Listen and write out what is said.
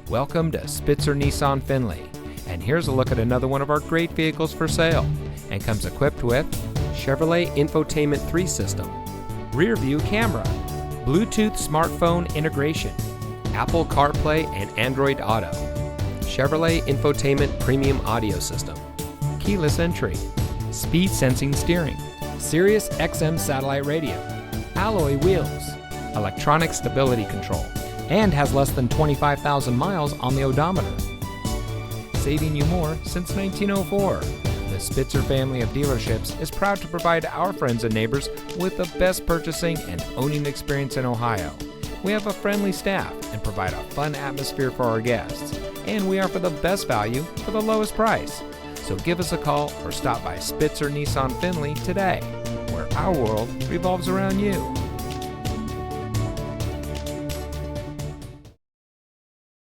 Welcome to Spitzer Nissan Findlay, and here's a look at another one of our great vehicles for sale, and comes equipped with Chevrolet Infotainment 3 system, rear view camera, Bluetooth smartphone integration, Apple CarPlay and Android Auto, Chevrolet Infotainment Premium Audio System, keyless entry, speed sensing steering, Sirius XM satellite radio, alloy wheels, electronic stability control, and has less than 25,000 miles on the odometer. Saving you more since 1904. The Spitzer family of dealerships is proud to provide our friends and neighbors with the best purchasing and owning experience in Ohio. We have a friendly staff and provide a fun atmosphere for our guests, and we offer the best value for the lowest price. So give us a call or stop by Spitzer Nissan Findlay today, where our world revolves around you.